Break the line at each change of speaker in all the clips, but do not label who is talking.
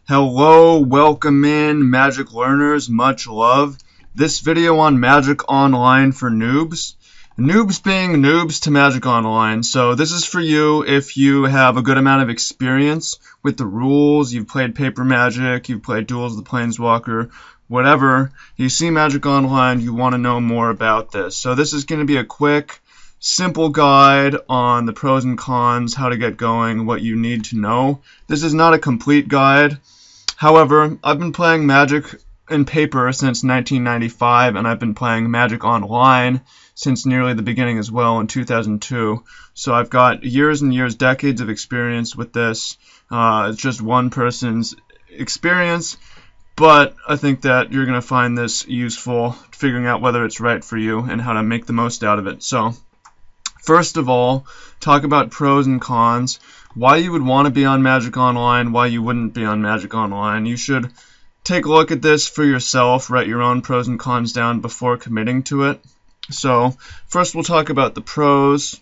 Hello, welcome in, Magic learners, much love. This video on Magic Online for noobs. Noobs being noobs to Magic Online, so this is for you if you have a good amount of experience with the rules, you've played Paper Magic, you've played Duels of the Planeswalker, whatever. You see Magic Online, you want to know more about this. So this is going to be a quick, simple guide on the pros and cons, how to get going, what you need to know. This is not a complete guide. However, I've been playing Magic in paper since 1995, and I've been playing Magic Online since nearly the beginning as well in 2002. So I've got years and years, decades of experience with this. It's just one person's experience, but I think that you're going to find this useful, figuring out whether it's right for you and how to make the most out of it. So first of all, talk about pros and cons, why you would want to be on Magic Online, why you wouldn't be on Magic Online. You should take a look at this for yourself, write your own pros and cons down before committing to it. So first we'll talk about the pros.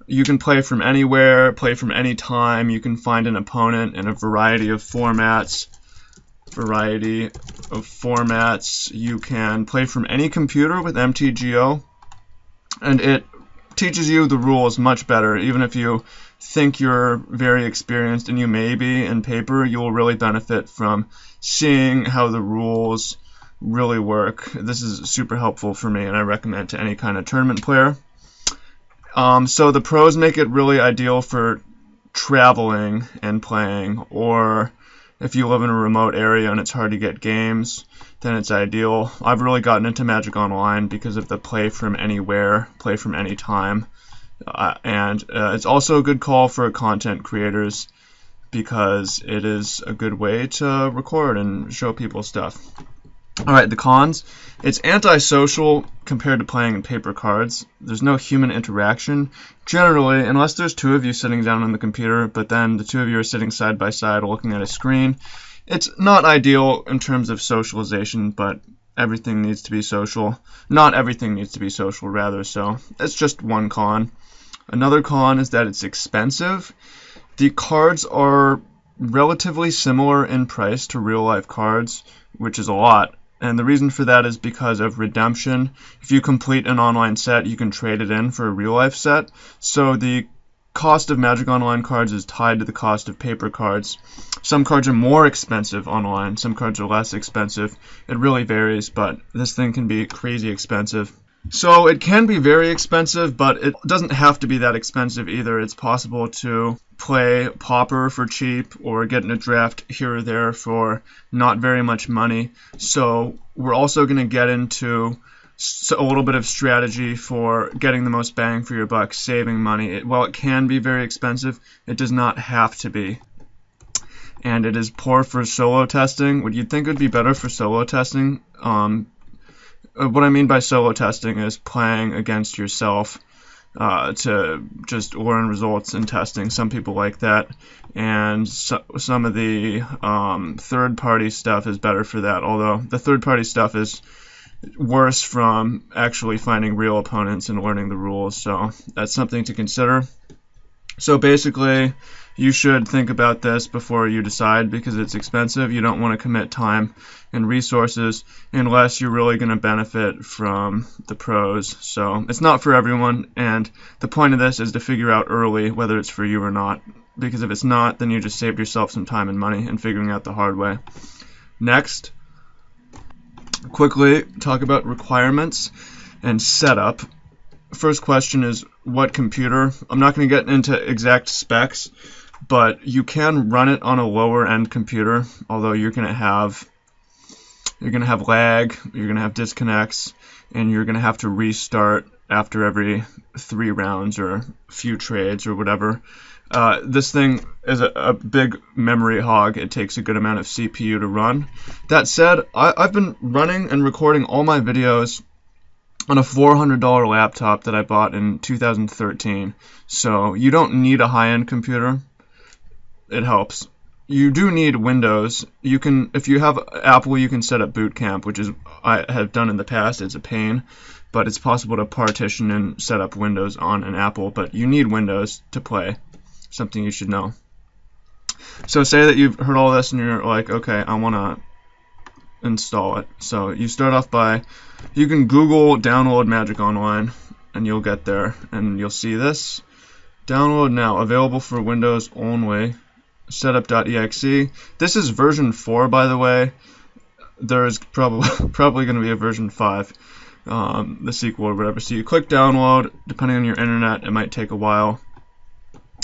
You can play from anywhere, play from any time. You can find an opponent in a variety of formats. You can play from any computer with MTGO, and it teaches you the rules much better. Even if you think you're very experienced, and you may be in paper, you'll really benefit from seeing how the rules really work. This is super helpful for me, and I recommend to any kind of tournament player. So the pros make it really ideal for traveling and playing, or if you live in a remote area and it's hard to get games, then it's ideal. I've really gotten into Magic Online because of the play from anywhere, play from any time. And it's also a good call for content creators because it is a good way to record and show people stuff. Alright, the cons. It's antisocial compared to playing in paper cards. There's no human interaction, generally, unless there's two of you sitting down on the computer, but then the two of you are sitting side by side looking at a screen. It's not ideal in terms of socialization, but everything needs to be social. Not everything needs to be social, rather, so it's just one con. Another con is that it's expensive. The cards are relatively similar in price to real-life cards, which is a lot. And the reason for that is because of redemption. If you complete an online set, you can trade it in for a real-life set. So the cost of Magic Online cards is tied to the cost of paper cards. Some cards are more expensive online, some cards are less expensive. It really varies, but this thing can be crazy expensive. So it can be very expensive, but it doesn't have to be that expensive either. It's possible to play Pauper for cheap or get in a draft here or there for not very much money. So we're also going to get into a little bit of strategy for getting the most bang for your buck, saving money. While it can be very expensive, it does not have to be. And it is poor for solo testing. Would you think it would be better for solo testing? What I mean by solo testing is playing against yourself to just learn results in testing. Some people like that, and some of the third-party stuff is better for that, although the third-party stuff is worse from actually finding real opponents and learning the rules, so that's something to consider. So basically, you should think about this before you decide because it's expensive. You don't want to commit time and resources unless you're really going to benefit from the pros. So it's not for everyone, and the point of this is to figure out early whether it's for you or not, because if it's not, then you just saved yourself some time and money in figuring out the hard way. Next, quickly talk about requirements and setup. First question is what computer? I'm not going to get into exact specs, but you can run it on a lower end computer, although you're going to have lag, you're going to have disconnects, and you're going to have to restart after every 3 rounds or a few trades or whatever. This thing is a big memory hog. It takes a good amount of CPU to run. That said, I've been running and recording all my videos on a $400 laptop that I bought in 2013. So you don't need a high-end computer. It helps. You do need Windows. You can, if you have Apple, you can set up Boot Camp, which is I have done in the past. It's a pain, but it's possible to partition and set up Windows on an Apple. But you need Windows to play. Something you should know. So say that you've heard all this and you're like, okay, I want to install it. So you start off by, you can Google download Magic Online and you'll get there and you'll see this. Download now, available for Windows only, setup.exe. This is version 4, by the way. There's probably going to be a version 5, the sequel or whatever. So you click download, depending on your internet, it might take a while.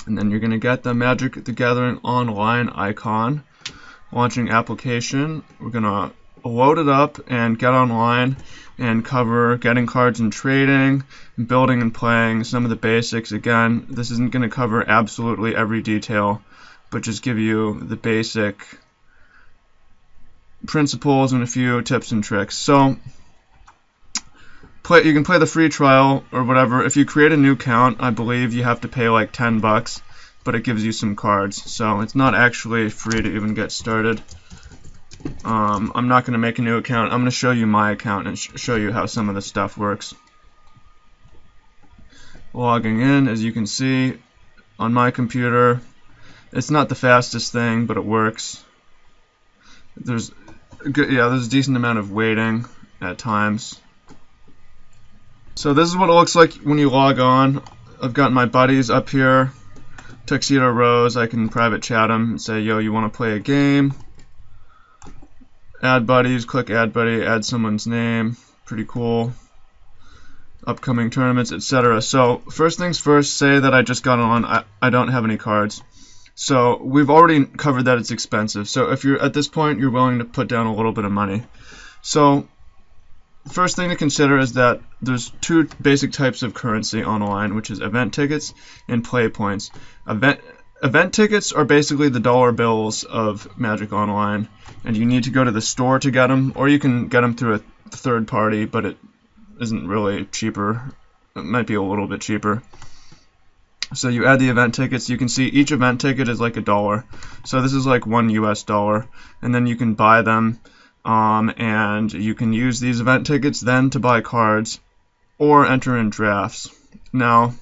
And then you're going to get the Magic the Gathering Online icon. Launching application. We're going to load it up and get online and cover getting cards and trading, building and playing, some of the basics. Again, this isn't going to cover absolutely every detail, but just give you the basic principles and a few tips and tricks. So you can play the free trial or whatever. If you create a new account, I believe you have to pay like $10, but it gives you some cards. So it's not actually free to even get started. I'm not going to make a new account. I'm going to show you my account and show you how some of the stuff works. Logging in, as you can see, on my computer, it's not the fastest thing, but it works. There's a decent amount of waiting at times. So this is what it looks like when you log on. I've got my buddies up here, Tuxedo Rose. I can private chat them and say, yo, you want to play a game? Add buddies, click add buddy, add someone's name. Pretty cool. Upcoming tournaments, etc. So first things first, say that I just got on. I don't have any cards. So we've already covered that it's expensive. So if you're at this point, you're willing to put down a little bit of money. So first thing to consider is that there's two basic types of currency online, which is event tickets and play points. Event tickets are basically the dollar bills of Magic Online, and you need to go to the store to get them, or you can get them through a third party, but it isn't really cheaper. It might be a little bit cheaper. So you add the event tickets. You can see each event ticket is like $1. So this is like $1 US, and then you can buy them, and you can use these event tickets then to buy cards or enter in drafts. Now,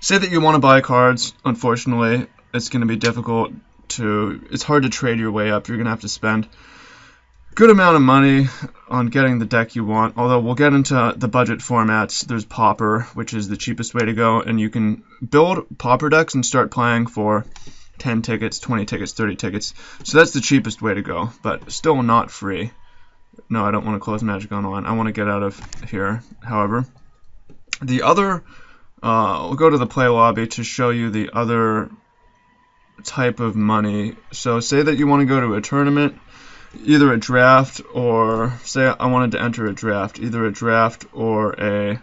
say that you want to buy cards. Unfortunately, it's going to be difficult it's hard to trade your way up. You're going to have to spend a good amount of money on getting the deck you want. Although we'll get into the budget formats. There's Pauper, which is the cheapest way to go, and you can build Pauper decks and start playing for 10 tickets, 20 tickets, 30 tickets. So that's the cheapest way to go, but still not free. No, I don't want to close Magic Online. I want to get out of here. However, the other we'll go to the play lobby to show you the other type of money. So say that you want to go to a tournament, either a draft, or say I wanted to enter a draft, either a draft or a...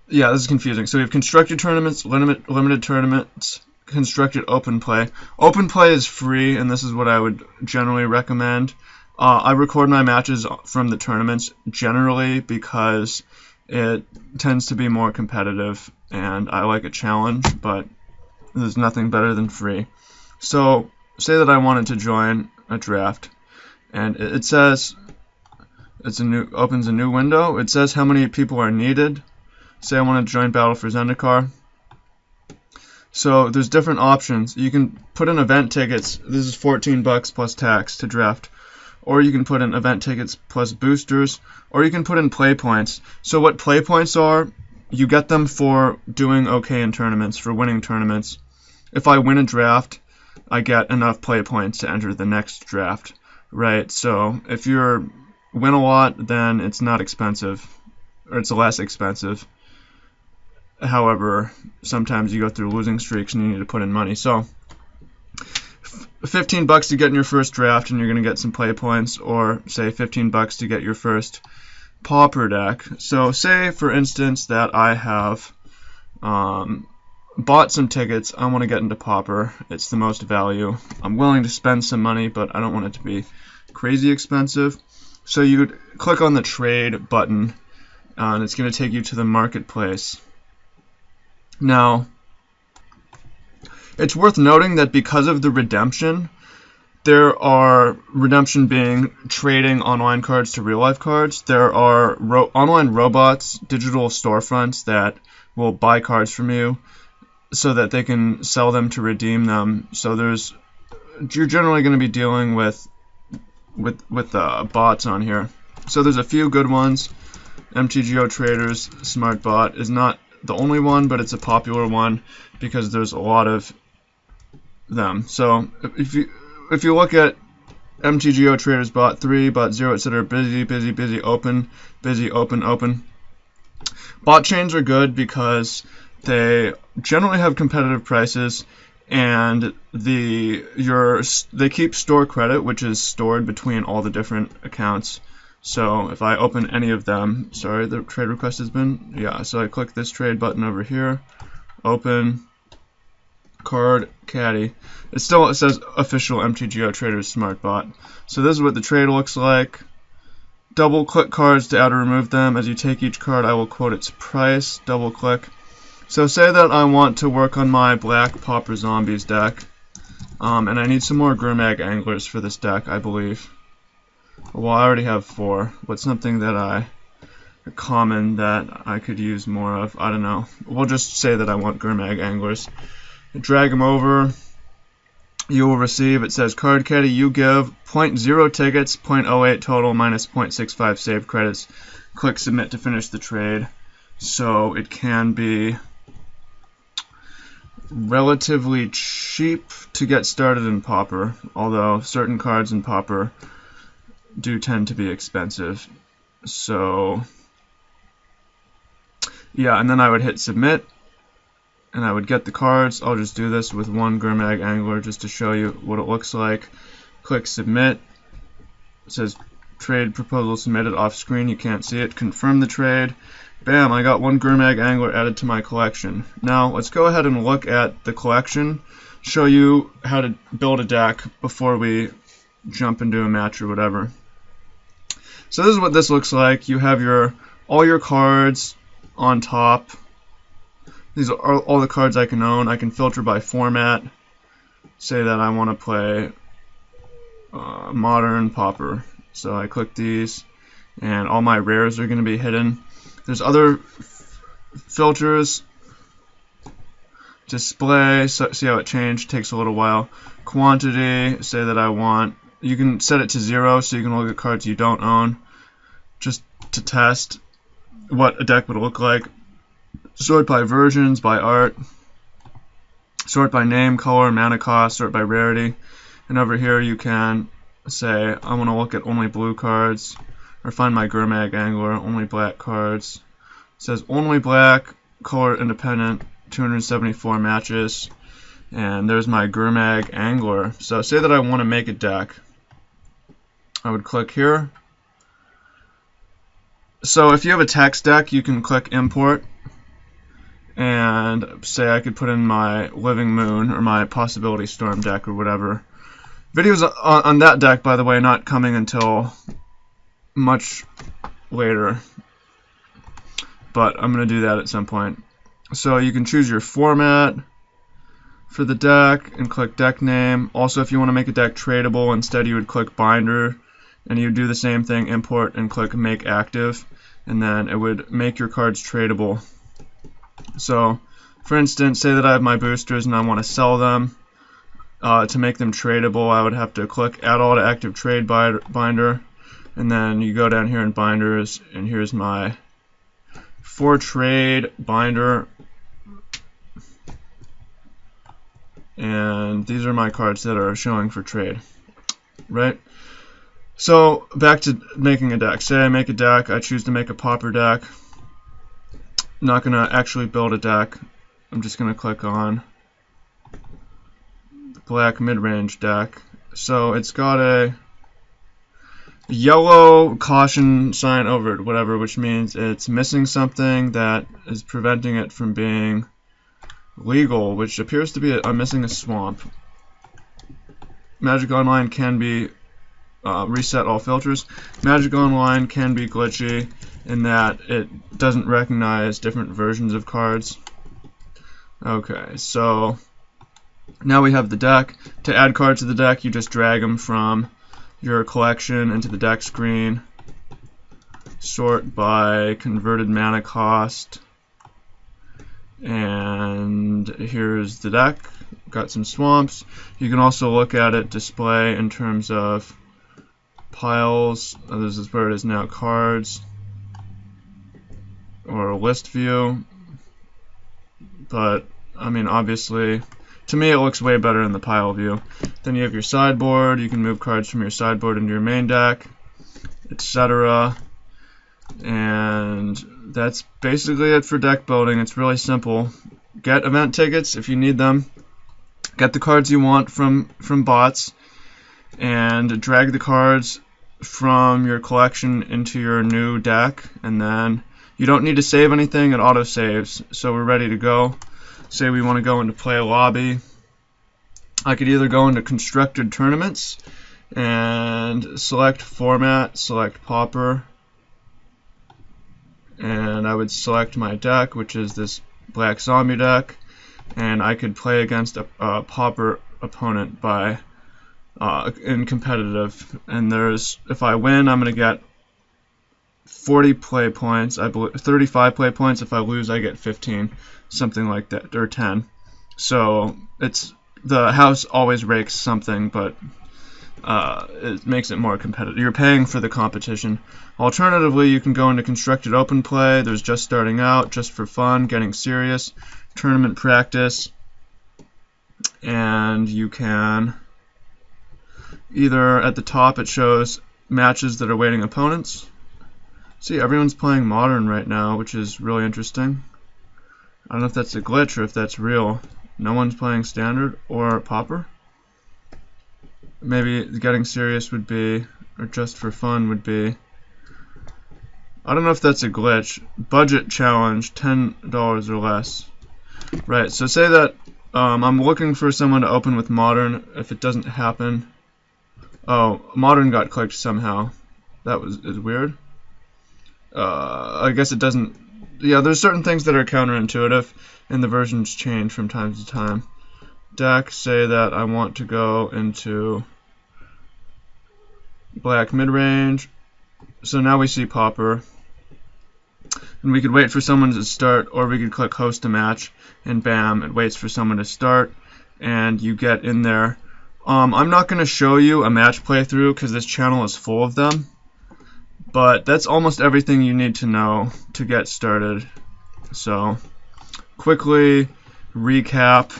Yeah, this is confusing. So we have constructed tournaments, limited tournaments, constructed open play. Open play is free, and this is what I would generally recommend. I record my matches from the tournaments generally because it tends to be more competitive, and I like a challenge, but there's nothing better than free. So say that I wanted to join a draft, and it says opens a new window. It says how many people are needed. Say I want to join Battle for Zendikar. So there's different options. You can put in event tickets. This is $14 plus tax to draft. Or you can put in event tickets plus boosters, or you can put in play points. So what play points are, you get them for doing okay in tournaments, for winning tournaments. If I win a draft, I get enough play points to enter the next draft, right? So if you win a lot, then it's not expensive, or it's less expensive. However, sometimes you go through losing streaks and you need to put in money. So $15 to get in your first draft, and you're going to get some play points, or say $15 to get your first Pauper deck. So say, for instance, that I have bought some tickets. I want to get into Pauper. It's the most value. I'm willing to spend some money, but I don't want it to be crazy expensive. So you'd click on the trade button, and it's going to take you to the marketplace. Now, it's worth noting that because of the redemption, there are, redemption being trading online cards to real-life cards, there are online robots, digital storefronts that will buy cards from you. so that they can sell them to redeem them. So you're generally going to be dealing with bots on here. So there's a few good ones. MTGO Traders Smart Bot is not the only one, but it's a popular one because there's a lot of them. So if you look at MTGO Traders Bot 3, Bot 0, etc., busy, open, busy, open. Bot chains are good because they generally have competitive prices, and they keep store credit, which is stored between all the different accounts. So if I open any of them, sorry, the trade request has been, yeah, so I click this trade button over here, open, card, caddy. It says official MTGO Traders Smart Bot. So this is what the trade looks like. Double click cards to add or remove them. As you take each card, I will quote its price. Double click. So say that I want to work on my Black Pauper Zombies deck, and I need some more Gurmag Anglers for this deck, I believe. Well, I already have 4. What's something that common that I could use more of? I don't know. We'll just say that I want Gurmag Anglers. Drag them over. You will receive, it says card caddy, you give 0.0 tickets, 0.08 total, minus 0.65 save credits. Click submit to finish the trade. So it can be relatively cheap to get started in Pauper, although certain cards in Pauper do tend to be expensive. So yeah, and then I would hit submit, and I would get the cards. I'll just do this with one Gurmag Angler just to show you what it looks like. Click submit. It says trade proposal submitted off screen. You can't see it. Confirm the trade. Bam, I got one Gurmag Angler added to my collection. Now let's go ahead and look at the collection, show you how to build a deck before we jump into a match or whatever. So this is what this looks like. You have all your cards on top. These are all the cards I can own. I can filter by format. Say that I want to play Modern Pauper. So I click these, and all my rares are going to be hidden. There's other filters. Display, so see how it changed, takes a little while. Quantity, say that I want, you can set it to 0 so you can look at cards you don't own, just to test what a deck would look like. Sort by versions, by art, sort by name, color, mana cost, sort by rarity. And over here you can say, I want to look at only blue cards, or find my Gurmag Angler, only black cards. It says only black, color independent, 274 matches, and there's my Gurmag Angler. So say that I want to make a deck. I would click here. So if you have a text deck, you can click import, and say I could put in my Living Moon or my Possibility Storm deck or whatever. Videos on that deck, by the way, not coming until much later, but I'm going to do that at some point. So you can choose your format for the deck and click deck name. Also, if you want to make a deck tradable, instead you would click binder, and you would do the same thing, import, and click make active, and then it would make your cards tradable. So for instance, say that I have my boosters and I want to sell them. To make them tradable, I would have to click add all to active trade binder, and then you go down here in binders, and here's my for trade binder, and these are my cards that are showing for trade, right? So back to making a deck. Say I make a deck, I choose to make a Pauper deck. I'm not going to actually build a deck. I'm just going to click on the black mid-range deck. So it's got a yellow caution sign over it, whatever, which means it's missing something that is preventing it from being legal, which appears to be I'm missing a swamp. Magic Online can be reset all filters. Magic Online can be glitchy in that it doesn't recognize different versions of cards. Okay, so now we have the deck. To add cards to the deck, you just drag them from your collection into the deck screen. Sort by converted mana cost. And here's the deck. Got some swamps. You can also look at it display in terms of piles. This is where it is now, cards, or a list view. But I mean, obviously, to me it looks way better in the pile view. Then you have your sideboard. You can move cards from your sideboard into your main deck, etc. And that's basically it for deck building. It's really simple. Get event tickets if you need them. Get the cards you want from bots, and drag the cards from your collection into your new deck, and then you don't need to save anything. It auto saves. So we're ready to go. Say we want to go into play a lobby. I could either go into constructed tournaments and select format, select pauper, and I would select my deck, which is this black zombie deck, and I could play against a pauper opponent by in competitive. And there's, if I win, I'm going to get 40 play points, I believe 35 play points. If I lose, I get 15, something like that, or 10. So it's, the house always rakes something, but it makes it more competitive. You're paying for the competition. Alternatively, you can go into constructed open play. There's just starting out, just for fun, getting serious, tournament practice, and you can either, at the top it shows matches that are waiting opponents. See, everyone's playing modern right now, which is really interesting. I don't know if that's a glitch or if that's real. No one's playing standard or pauper. Maybe getting serious would be, or just for fun would be, I don't know if that's a glitch. Budget challenge, $10 or less. Right, so say that I'm looking for someone to open with modern. If it doesn't happen, oh, modern got clicked somehow. That is weird. I guess it doesn't. Yeah, there's certain things that are counterintuitive, and the versions change from time to time. Deck, say that I want to go into black midrange. So now we see pauper, and we could wait for someone to start, or we could click host a match, and bam, it waits for someone to start, and you get in there. I'm not going to show you a match playthrough because this channel is full of them, but that's almost everything you need to know to get started. So quickly recap: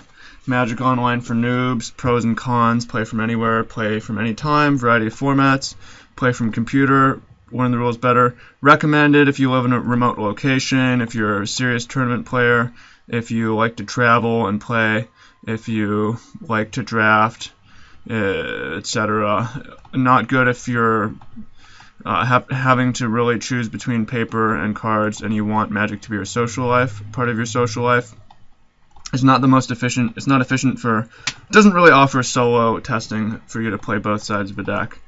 Magic Online for noobs, pros and cons, play from anywhere, play from any time, variety of formats, play from computer, learn the rules better. Recommended if you live in a remote location, if you're a serious tournament player, if you like to travel and play, if you like to draft, etc. Not good if you're having to really choose between paper and cards and you want Magic to be your social life, part of your social life. It's not the most efficient. It's not efficient for. It doesn't really offer solo testing for you to play both sides of a deck.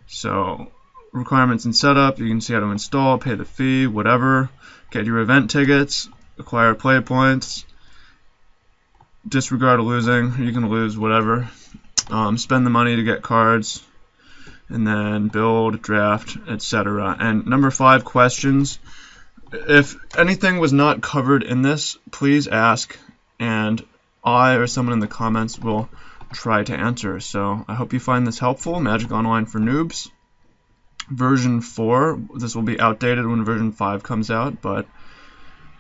So requirements and setup. You can see how to install, pay the fee, whatever. Get your event tickets, acquire play points. Disregard losing. You can lose whatever. Spend the money to get cards, and then build, draft, etc. And number 5, questions. If anything was not covered in this, please ask, and I or someone in the comments will try to answer. So I hope you find this helpful. Magic Online for Noobs, version 4. This will be outdated when version 5 comes out, but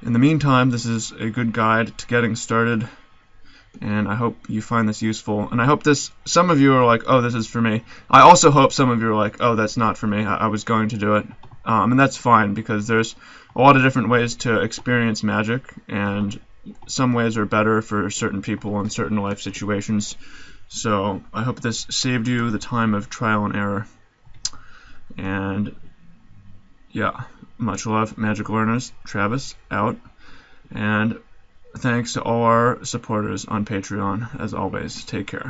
in the meantime, this is a good guide to getting started, and I hope you find this useful. And I hope this, some of you are like, oh, this is for me. I also hope some of you are like, oh, that's not for me. I was going to do it. And that's fine, because there's a lot of different ways to experience Magic, and some ways are better for certain people in certain life situations. So I hope this saved you the time of trial and error. And yeah, much love, Magic learners. Travis, out. And thanks to all our supporters on Patreon. As always, take care.